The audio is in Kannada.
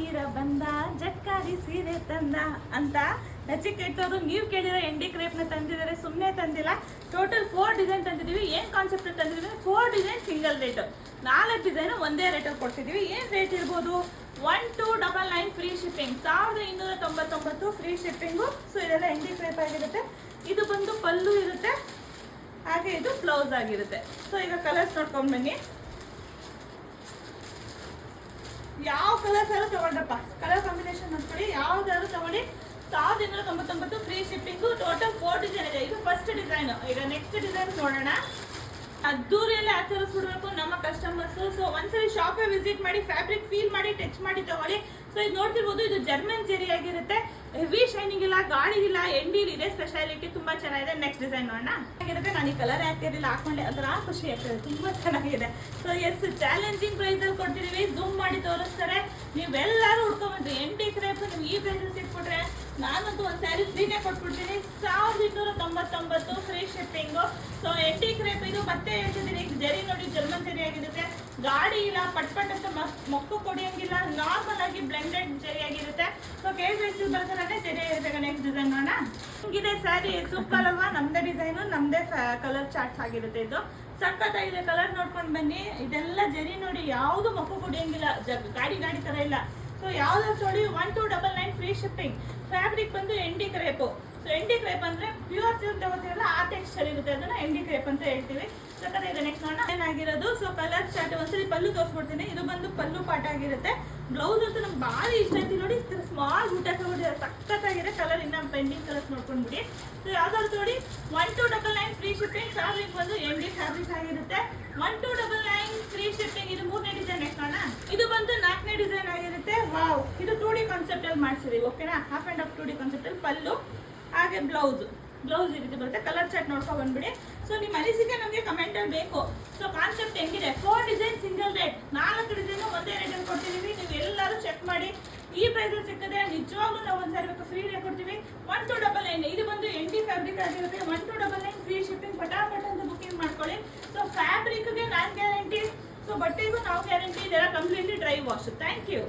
ಹೀರ ಬಂದ ಜಟ್ಕಾರಿ ಸೀರೆ ತಂದ ಅಂತ ನಚಿಕೇತವ್ರು ನೀವು ಕೇಳಿರೋ ಎಂಡಿ ಕ್ರೇಪ್ನ ತಂದಿದ್ದಾರೆ, ಸುಮ್ಮನೆ ತಂದಿಲ್ಲ. ಟೋಟಲ್ 4 ಡಿಸೈನ್ ತಂದಿದ್ದೀವಿ. ಏನು ಕಾನ್ಸೆಪ್ಟ್ ತಂದಿದ್ದೀವಿ? 4 ಡಿಸೈನ್ ಸಿಂಗಲ್ ರೇಟ್, 4 ಡಿಸೈನ್ ಒಂದೇ ರೇಟಲ್ಲಿ ಕೊಡ್ತಿದ್ದೀವಿ. ಏನು ರೇಟ್ ಇರ್ಬೋದು? 1299 free shipping, 1299 free shipping. So ಇದೆಲ್ಲ ಎಂಡಿ ಕ್ರೇಪ್ ಆಗಿರುತ್ತೆ. ಇದು ಬಂದು ಪಲ್ಲು ಇರುತ್ತೆ, ಹಾಗೆ ಇದು ಬ್ಲೌಸ್ ಆಗಿರುತ್ತೆ. ಸೊ ಈಗ ಕಲರ್ಸ್ ನೋಡ್ಕೊಂಡು ಬನ್ನಿ. ಯಾವ ಕಲರ್ಸ್ ಎಲ್ಲ ತಗೊಂಡ್ರಪ್ಪ, ಕಲರ್ ಕಾಂಬಿನೇಷನ್ ನೋಡ್ಕೊಳ್ಳಿ, ಯಾವ್ದಾದ್ರು ತಗೊಳ್ಳಿ. 1299 ಫ್ರೀ ಶಿಪ್ಪಿಂಗು. ಟೋಟಲ್ 4 ಡಿಸೈನ್ ಇದೆ. ಇದು ಫಸ್ಟ್ ಡಿಸೈನ್. ಈಗ ನೆಕ್ಸ್ಟ್ ಡಿಸೈನ್ ನೋಡೋಣ. ಅದ್ದೂರಿಯಲ್ಲಿ ಆಚರಿಸ್ಬಿಡ್ಬೇಕು ನಮ್ಮ ಕಸ್ಟಮರ್ಸ್. ಸೊ ಒಂದ್ಸರಿ ಶಾಪೇ ವಿಸಿಟ್ ಮಾಡಿ, ಫ್ಯಾಬ್ರಿಕ್ ಫೀಲ್ ಮಾಡಿ, ಟಚ್ ಮಾಡಿ ತಗೊಳ್ಳಿ. ಸೊ ಇದು ನೋಡ್ತಿರ್ಬೋದು, ಇದು ಜರ್ಮನ್ ಜೆರಿ ಆಗಿರುತ್ತೆ. ಹೆವಿ ಶೈನಿಂಗ್ ಇಲ್ಲ, ಗಾಳಿ ಇಲ್ಲ, ಎಂಡಿಲ್ ಇದೆ ಸ್ಪೆಷಾಲಿಟಿ. ತುಂಬಾ ಚೆನ್ನಾಗಿದೆ. ನೆಕ್ಸ್ಟ್ ಡಿಸೈನ್ ನೋಡೋಣ. ಆಗಿರುತ್ತೆ. ನಾನು ಈ ಕಲರ್ ಹಾಕಿರಲಿಲ್ಲ, ಹಾಕೊಂಡೆ ಅದರ ಖುಷಿ ಆಗ್ತದೆ, ತುಂಬಾ ಚೆನ್ನಾಗಿದೆ. ಸೊ ಎಸ್, ಚಾಲೆಂಜಿಂಗ್ ಪ್ರೈಸ್ ಅಲ್ಲಿ ಕೊಡ್ತಿದೀವಿ. ಝೂಮ್ ಮಾಡಿ ತೋರಿಸ್ತಾರೆ, ನೀವೆಲ್ಲರೂ ಹುಡ್ಕೊಂಡ್ಬಂದ್ರಿ. ಎಂಡಿ ಕ್ರೇಪ್ ನೀವು ಈ ಪ್ರೈಸಲ್ಲಿ ಸಿಕ್ಬಿಟ್ರೆ ನಾನಂತೂ ಒಂದು ಸ್ಯಾರಿ ಫ್ರೀನೇ ಕೊಟ್ಬಿಡ್ತೀನಿ. 1299 free shipping. So MD crepe ಇದು ಮತ್ತೆ ಹೇಳ್ತಿದ್ದೀನಿ, ಜರಿ ನೋಡಿ ಜರ್ಮನ್ ಜರಿ ಆಗಿರುತ್ತೆ. ಗಾಡಿ ಇಲ್ಲ, ಪಟ್ ಪಟ್ ಅಂತ ಮೊಕ್ಕು ಕೊಡಿಯಂಗಿಲ್ಲ, ನಾರ್ಮಲ್ ಆಗಿ ಬ್ಲೆಂಡೆಡ್ ಜರಿ ಆಗಿರುತ್ತೆ. ಸೊ ಕೇಸ್ ಬರ್ತಾರೆ ಜರಿ ಇರುತ್ತೆ. ನೆಕ್ಸ್ಟ್ ಡಿಸೈನ್ ನೋಡೋಣ. ಹಿಂಗಿದೆ ಸ್ಯಾರಿ, ಸೂಪರ್ ಅಲ್ವಾ? ನಮ್ದೇ ಡಿಸೈನು, ನಮ್ದೇ ಕಲರ್ ಚಾರ್ಟ್ಸ್ ಆಗಿರುತ್ತೆ. ಇದು ಸಖತ್ತಾಗಿದೆ. ಕಲರ್ ನೋಡ್ಕೊಂಡು ಬನ್ನಿ. ಇದೆಲ್ಲ ಜರಿ ನೋಡಿ, ಯಾವುದು ಮೊಕ್ಕು ಕೊಡಿಯಂಗಿಲ್ಲ, ಗಾಡಿ ತರ ಇಲ್ಲ. ಸೊ ಯಾವ್ದಾದ್ರು ನೋಡಿ 1299 ಫ್ರೀ ಶಿಪ್ಪಿಂಗ್. ಫ್ಯಾಬ್ರಿಕ್ ಬಂದು MD crepe. So MD crepe ಅಂದ್ರೆ ಪ್ಯೂರ್ ಸಿಲ್ಕ್ ತಗೋತೀರಲ್ಲ ಆ ಟೆಕ್ಸ್ಚರ್ ಇರುತ್ತೆ, ಅದನ್ನ ಎಂಡಿ ಕ್ರೇಪ್ ಅಂತ ಹೇಳ್ತೀವಿ. ಸಖತ್ತಾಗಿದೆ. ನೆಕ್ಸ್ಟ್ ನೋಡೋಣ ಏನಾಗಿರೋದು. ಸೊ ಕಲರ್ ಚಾರ್ಟ್ ಒಂದ್ಸರಿ ಪಲ್ಲು ತೋರಿಸ್ಬಿಡ್ತೀನಿ. ಇದು ಬಂದು ಪಲ್ಲು ಪಾಠ ಆಗಿರುತ್ತೆ. ಬ್ಲೌಸ್ ಅಂತೂ ನಮ್ಗೆ ಭಾಳ ಇಷ್ಟ ಆಯ್ತು ನೋಡಿ, ಸ್ಮಾಲ್ ಬೂಟ ತಗೊಂಡಿದ್ದಾರೆ, ಸಖತ್ತಾಗಿದೆ. ಕಲರ್ ಇನ್ನ ಪೆಂಡಿಂಗ್ ಕಲರ್ಸ್ ನೋಡ್ಕೊಂಡ್ಬಿಡಿ. ಸೊ ಯಾವ್ದಾದ್ರು ನೋಡಿ 1299 ಫ್ರೀ ಶಿಪ್ಪಿಂಗ್. ಫ್ಯಾಬ್ರಿಕ್ ಬಂದು ಎಂಡಿ ಫ್ಯಾಬ್ರಿಕ್ ಆಗಿರುತ್ತೆ. 1299 ಫ್ರೀ ಶಿಪ್ಪಿಂಗ್. ಇದು 3ನೇ ಡಿಸೈನ್. ನೆಕ್ಸ್ಟ್ ನೋಡೋಣ. ಇದು ಬಂದು 4ನೇ ಡಿಸೈನ್ ಆಗಿರುತ್ತೆ. ವಾವ್, ಇದು 2D ಕಾನ್ಸೆಪ್ಟ್ ಅಲ್ಲಿ ಮಾಡ್ಸಿದೀವಿ. ಓಕೆನಾ? Half and half 2D concept ಅಲ್ಲಿ ಪಲ್ಲು, ಹಾಗೆ ಬ್ಲೌಸ್ ಈ ರೀತಿ ಬರುತ್ತೆ. ಕಲರ್ ಚಾರ್ಟ್ ನೋಡ್ಕೊಂಡು ಬಂದ್ಬಿಡಿ. ಸೊ ನಿಮ್ಮ ಅನಿಸಿಕೆ ನಮಗೆ ಕಮೆಂಟ್ ಅಲ್ಲಿ ಬೇಕು. ಸೊ ಕಾನ್ಸೆಪ್ಟ್ ಹೆಂಗಿದೆ? 4 ಡಿಸೈನ್ ಸಿಂಗಲ್ ರೇಟ್, 4 ಡಿಸೈನ್ ಒಂದೇ ರೇಟಲ್ಲಿ ಕೊಡ್ತಿದ್ದೀವಿ. ನೀವು ಎಲ್ಲರೂ ಚೆಕ್ ಮಾಡಿ. ಈ ಪ್ರೈಸಲ್ಲಿ ಸಿಕ್ಕದೆ ನಿಜವಾಗ್ಲೂ ನಾವು ಒಂದ್ಸಾರಿ ಬೇಕು ಫ್ರೀ ರೇಟ್ ಕೊಡ್ತೀವಿ. 1299. ಇದು ಬಂದು ಎಂಡಿ ಫ್ಯಾಬ್ರಿಕ್ ಆಗಿರುತ್ತೆ. 1299 ಫ್ರೀ ಶಿಪ್ಪಿಂಗ್. ಪಟಾಪಟ್ ಅಂತ ಬುಕಿಂಗ್ ಮಾಡ್ಕೊಳ್ಳಿ. ಸೊ ಫ್ಯಾಬ್ರಿಕ್ಗೆ ನಾನು ಗ್ಯಾರಂಟಿ, ಸೊ ಬಟ್ಟೆಗೂ ನಾವು ಗ್ಯಾರಂಟಿ. ಇದೆಲ್ಲ completely dry wash. Thank you.